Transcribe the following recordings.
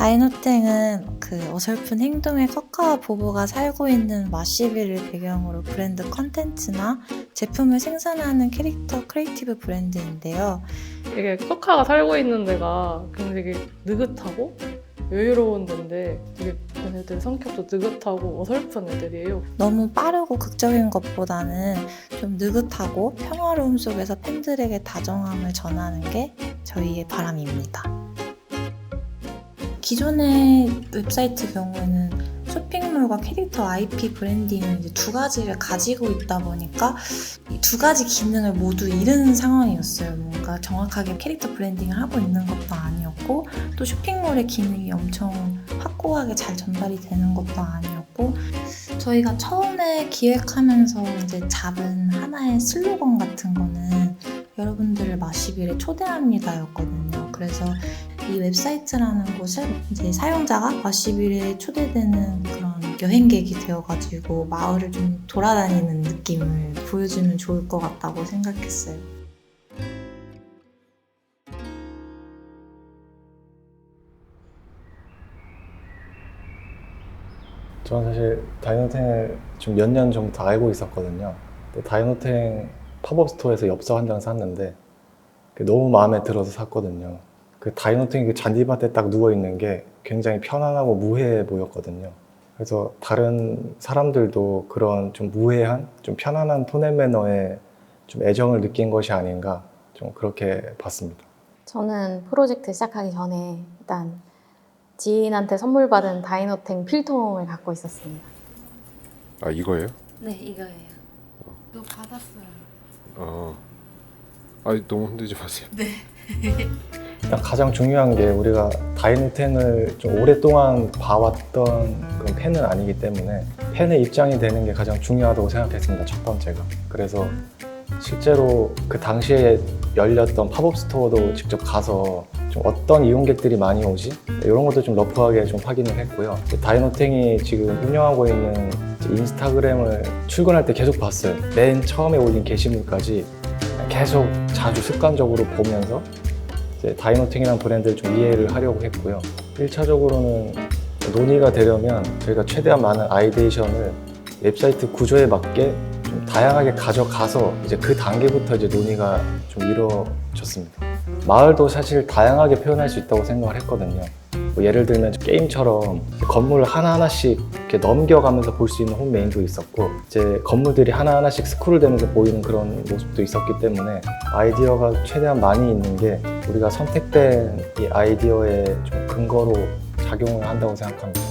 다이노탱은 그 어설픈 행동의 커카와 보보가 살고 있는 마시비를 배경으로 브랜드 컨텐츠나 제품을 생산하는 캐릭터 크리에이티브 브랜드인데요. 이게 커카가 살고 있는 데가 굉장히 느긋하고 여유로운 데인데 되게 얘네들 성격도 느긋하고 어설픈 애들이에요. 너무 빠르고 극적인 것보다는 좀 느긋하고 평화로움 속에서 팬들에게 다정함을 전하는 게 저희의 바람입니다. 기존의 웹사이트 경우에는 쇼핑몰과 캐릭터 IP 브랜딩을 이제 두 가지를 가지고 있다 보니까 이 두 가지 기능을 모두 잃은 상황이었어요. 뭔가 정확하게 캐릭터 브랜딩을 하고 있는 것도 아니었고 또 쇼핑몰의 기능이 엄청 확고하게 잘 전달이 되는 것도 아니었고 저희가 처음에 기획하면서 이제 잡은 하나의 슬로건 같은 거는 여러분들을 마시빌에 초대합니다였거든요. 그래서 이 웹사이트라는 곳은 이제 사용자가 마시빌에 초대되는 그런 여행객이 되어가지고 마을을 좀 돌아다니는 느낌을 보여주면 좋을 것 같다고 생각했어요. 저는 사실 다이노탱을 좀 몇 년 전부터 알고 있었거든요. 근데 다이노탱 팝업 스토어에서 엽서 한 장 샀는데 너무 마음에 들어서 샀거든요. 그 다이노탱 그 잔디밭에 딱 누워있는 게 굉장히 편안하고 무해해 보였거든요. 그래서 다른 사람들도 그런 좀 무해한, 좀 편안한 톤 앤 매너에 좀 애정을 느낀 것이 아닌가 좀 그렇게 봤습니다. 저는 프로젝트 시작하기 전에 일단 지인한테 선물 받은 다이노탱 필통을 갖고 있었습니다. 아, 이거예요? 네, 이거예요. 이거 받았어요. 아, 너무 흔들지 마세요. 일단 가장 중요한 게 우리가 다이노탱을 좀 오랫동안 봐왔던 그런 팬은 아니기 때문에 팬의 입장이 되는 게 가장 중요하다고 생각했습니다. 첫 번째가. 그래서 실제로 그 당시에 열렸던 팝업 스토어도 직접 가서 좀 어떤 이용객들이 많이 오지? 이런 것도 좀 러프하게 좀 확인을 했고요. 다이노탱이 지금 운영하고 있는 인스타그램을 출근할 때 계속 봤어요. 맨 처음에 올린 게시물까지 계속 자주 습관적으로 보면서 이제 다이노탱이라는 브랜드를 좀 이해를 하려고 했고요. 1차적으로는 논의가 되려면 저희가 최대한 많은 아이데이션을 웹사이트 구조에 맞게 좀 다양하게 가져가서 이제 그 단계부터 이제 논의가 좀 이루어졌습니다. 마을도 사실 다양하게 표현할 수 있다고 생각을 했거든요. 뭐 예를 들면 게임처럼 건물 하나하나씩 이렇게 넘겨가면서 볼 수 있는 홈메인도 있었고 이제 건물들이 하나하나씩 스크롤되면서 보이는 그런 모습도 있었기 때문에 아이디어가 최대한 많이 있는 게 우리가 선택된 이 아이디어의 좀 근거로 작용을 한다고 생각합니다.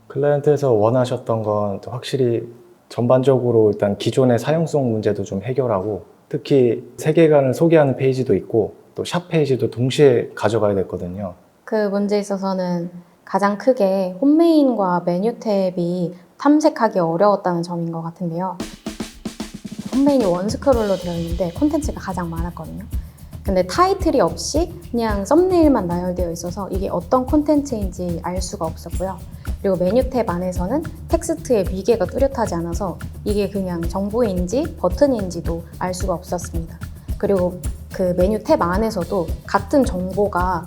클라이언트에서 원하셨던 건 확실히 전반적으로 일단 기존의 사용성 문제도 좀 해결하고 특히 세계관을 소개하는 페이지도 있고 또 샵 페이지도 동시에 가져가야 됐거든요. 그 문제에 있어서는 가장 크게 홈메인과 메뉴 탭이 탐색하기 어려웠다는 점인 것 같은데요. 홈메인이 원스크롤로 되어 있는데 콘텐츠가 가장 많았거든요. 근데 타이틀이 없이 그냥 썸네일만 나열되어 있어서 이게 어떤 콘텐츠인지 알 수가 없었고요. 그리고 메뉴 탭 안에서는 텍스트의 미개가 뚜렷하지 않아서 이게 그냥 정보인지 버튼인지도 알 수가 없었습니다. 그리고 그 메뉴 탭 안에서도 같은 정보가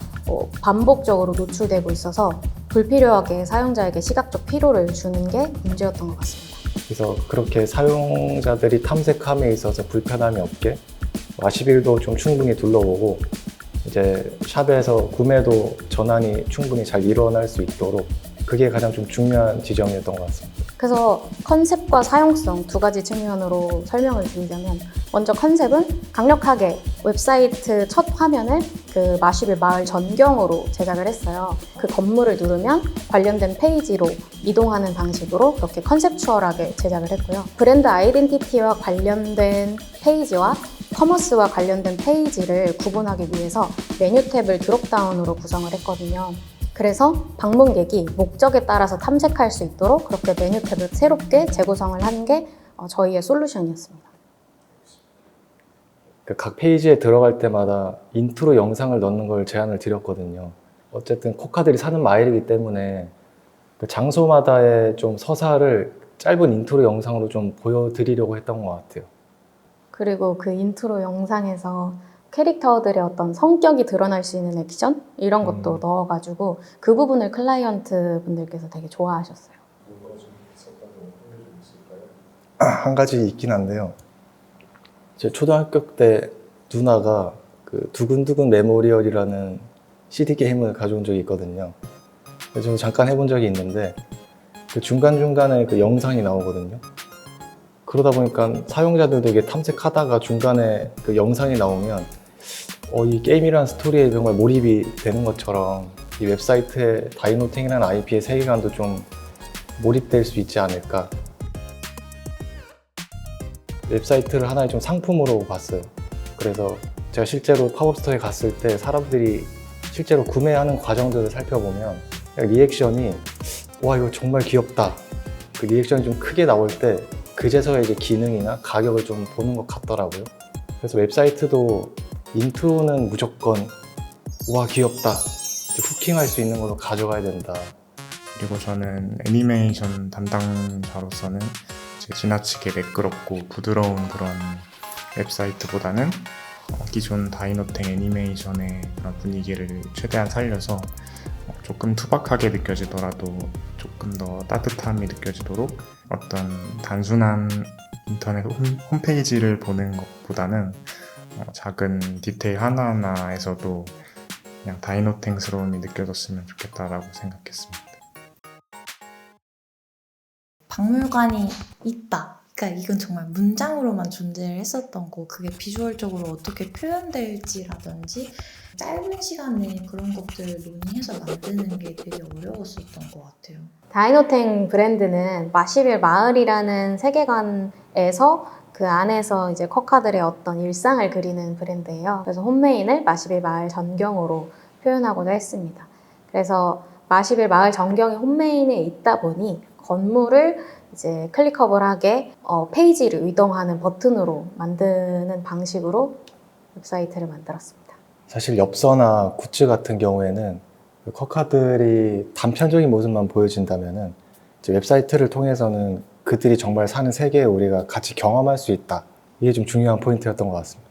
반복적으로 노출되고 있어서 불필요하게 사용자에게 시각적 피로를 주는 게 문제였던 것 같습니다. 그래서 그렇게 사용자들이 탐색함에 있어서 불편함이 없게 마시빌도 좀 충분히 둘러보고 이제 샵에서 구매도 전환이 충분히 잘 일어날 수 있도록 그게 가장 좀 중요한 지점이었던 것 같습니다. 그래서 컨셉과 사용성 두 가지 측면으로 설명을 드리자면 먼저 컨셉은 강력하게 웹사이트 첫 화면을 그 마시빌 마을 전경으로 제작을 했어요. 그 건물을 누르면 관련된 페이지로 이동하는 방식으로 그렇게 컨셉추얼하게 제작을 했고요. 브랜드 아이덴티티와 관련된 페이지와 커머스와 관련된 페이지를 구분하기 위해서 메뉴 탭을 드롭다운으로 구성을 했거든요. 그래서 방문객이 목적에 따라서 탐색할 수 있도록 그렇게 메뉴 탭을 새롭게 재구성을 한 게 저희의 솔루션이었습니다. 각 페이지에 들어갈 때마다 인트로 영상을 넣는 걸 제안을 드렸거든요. 어쨌든 코카들이 사는 마을이기 때문에 그 장소마다의 좀 서사를 짧은 인트로 영상으로 좀 보여드리려고 했던 것 같아요. 그리고 그 인트로 영상에서 캐릭터들의 어떤 성격이 드러날 수 있는 액션 이런 것도 넣어가지고 그 부분을 클라이언트 분들께서 되게 좋아하셨어요. 한 가지 있긴 한데요. 제 초등학교 때 누나가 그 두근두근 메모리얼이라는 CD 게임을 가져온 적이 있거든요. 그래서 저도 잠깐 해본 적이 있는데 그 중간중간에 그 영상이 나오거든요. 그러다 보니까 사용자들도 이게 탐색하다가 중간에 그 영상이 나오면 이 게임이라는 스토리에 정말 몰입이 되는 것처럼 이 웹사이트의 다이노탱이라는 IP의 세계관도 좀 몰입될 수 있지 않을까. 웹사이트를 하나의 좀 상품으로 봤어요. 그래서 제가 실제로 팝업스토어에 갔을 때 사람들이 실제로 구매하는 과정들을 살펴보면 리액션이 와 이거 정말 귀엽다, 그 리액션이 좀 크게 나올 때 그제서야 이제 기능이나 가격을 좀 보는 것 같더라고요. 그래서 웹사이트도 인트로는 무조건 와 귀엽다, 후킹할 수 있는 걸로 가져가야 된다. 그리고 저는 애니메이션 담당자로서는 지나치게 매끄럽고 부드러운 그런 웹사이트보다는 기존 다이노탱 애니메이션의 그런 분위기를 최대한 살려서 조금 투박하게 느껴지더라도 조금 더 따뜻함이 느껴지도록 어떤 단순한 인터넷 홈페이지를 보는 것보다는 작은 디테일 하나하나에서도 그냥 다이노탱스러움이 느껴졌으면 좋겠다라고 생각했습니다. 박물관이 있다. 그러니까 이건 정말 문장으로만 존재를 했었던 거, 그게 비주얼적으로 어떻게 표현될지라든지 짧은 시간에 그런 것들을 논의해서 만드는 게 되게 어려웠었던 것 같아요. 다이노탱 브랜드는 마시빌 마을이라는 세계관에서 그 안에서 이제 쿼카들의 어떤 일상을 그리는 브랜드예요. 그래서 홈메인을 마시빌 마을 전경으로 표현하고자 했습니다. 그래서 마시빌 마을 전경이 홈메인에 있다 보니 건물을 이제 클릭커블하게 페이지를 이동하는 버튼으로 만드는 방식으로 웹사이트를 만들었습니다. 사실 엽서나 굿즈 같은 경우에는 그 쿼카들이 단편적인 모습만 보여진다면은 이제 웹사이트를 통해서는 그들이 정말 사는 세계에 우리가 같이 경험할 수 있다. 이게 좀 중요한 포인트였던 것 같습니다.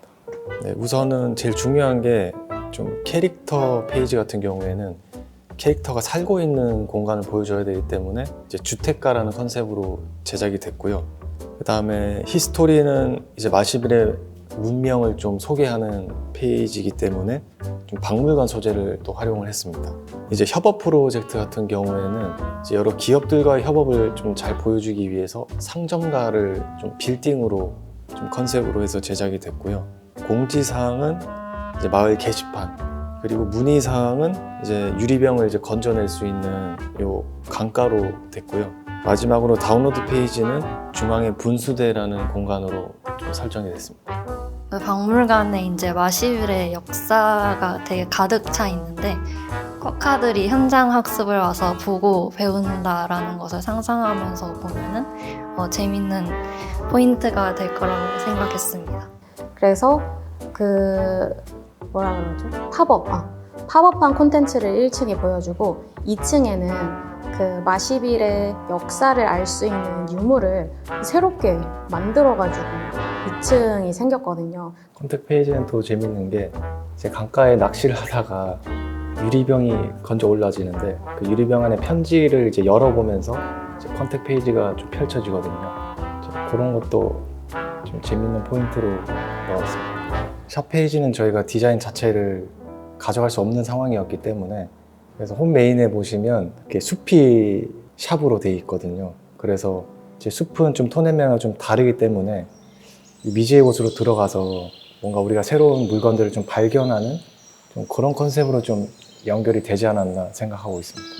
네, 우선은 제일 중요한 게 좀 캐릭터 페이지 같은 경우에는 캐릭터가 살고 있는 공간을 보여줘야 되기 때문에 이제 주택가라는 컨셉으로 제작이 됐고요. 그 다음에 히스토리는 이제 마시빌의 문명을 좀 소개하는 페이지이기 때문에 좀 박물관 소재를 또 활용을 했습니다. 이제 협업 프로젝트 같은 경우에는 이제 여러 기업들과의 협업을 좀 잘 보여주기 위해서 상점가를 좀 빌딩으로 좀 컨셉으로 해서 제작이 됐고요. 공지사항은 이제 마을 게시판, 그리고 문의사항은 이제 유리병을 이제 건져낼 수 있는 요 강가로 됐고요. 마지막으로 다운로드 페이지는 중앙에 분수대라는 공간으로 좀 설정이 됐습니다. 박물관에 이제 마시빌의 역사가 되게 가득 차 있는데 쿼카들이 현장 학습을 와서 보고 배운다라는 것을 상상하면서 보면은 재밌는 포인트가 될 거라고 생각했습니다. 그래서 팝업한 콘텐츠를 1층에 보여주고 2층에는 그 마시빌의 역사를 알 수 있는 유물을 새롭게 만들어가지고 2층이 생겼거든요. 컨택 페이지는 또 재밌는 게 이제 강가에 낚시를 하다가 유리병이 건져 올라지는데 그 유리병 안에 편지를 이제 열어보면서 이제 컨택 페이지가 좀 펼쳐지거든요. 그런 것도 좀 재밌는 포인트로 넣었습니다. 샵 페이지는 저희가 디자인 자체를 가져갈 수 없는 상황이었기 때문에 그래서 홈 메인에 보시면 이렇게 숲이 샵으로 되어 있거든요. 그래서 이제 숲은 좀 톤앤매너가 좀 다르기 때문에 미지의 곳으로 들어가서 뭔가 우리가 새로운 물건들을 좀 발견하는 좀 그런 컨셉으로 좀 연결이 되지 않았나 생각하고 있습니다.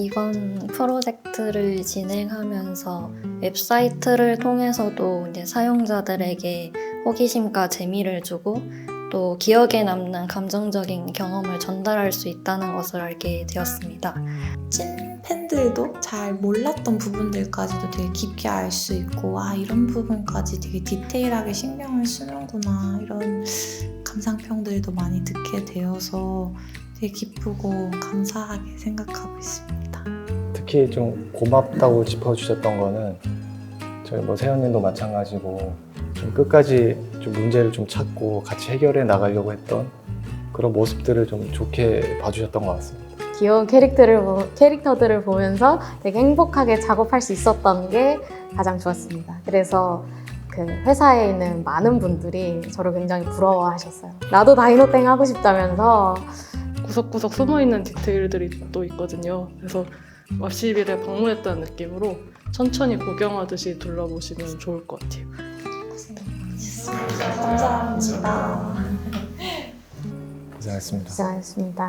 이번 프로젝트를 진행하면서 웹사이트를 통해서도 이제 사용자들에게 호기심과 재미를 주고 또 기억에 남는 감정적인 경험을 전달할 수 있다는 것을 알게 되었습니다. 찐 팬들도 잘 몰랐던 부분들까지도 되게 깊게 알 수 있고, 이런 부분까지 되게 디테일하게 신경을 쓰는구나, 이런 감상평들도 많이 듣게 되어서 되게 기쁘고 감사하게 생각하고 있습니다. 특히 좀 고맙다고 짚어주셨던 거는 저희 세연님도 마찬가지고 좀 끝까지 좀 문제를 좀 찾고 같이 해결해 나가려고 했던 그런 모습들을 좀 좋게 봐주셨던 것 같습니다. 귀여운 캐릭터들을 보면서 되게 행복하게 작업할 수 있었던 게 가장 좋았습니다. 그래서 그 회사에 있는 많은 분들이 저를 굉장히 부러워하셨어요. 나도 다이노땡 하고 싶다면서. 구석구석 숨어있는 디테일들이 또 있거든요. 그래서 맙시빌에 방문했다는 느낌으로 천천히 구경하듯이 둘러보시면 좋을 것 같아요. 감사합니다. 고생하셨습니다. 고생하셨습니다.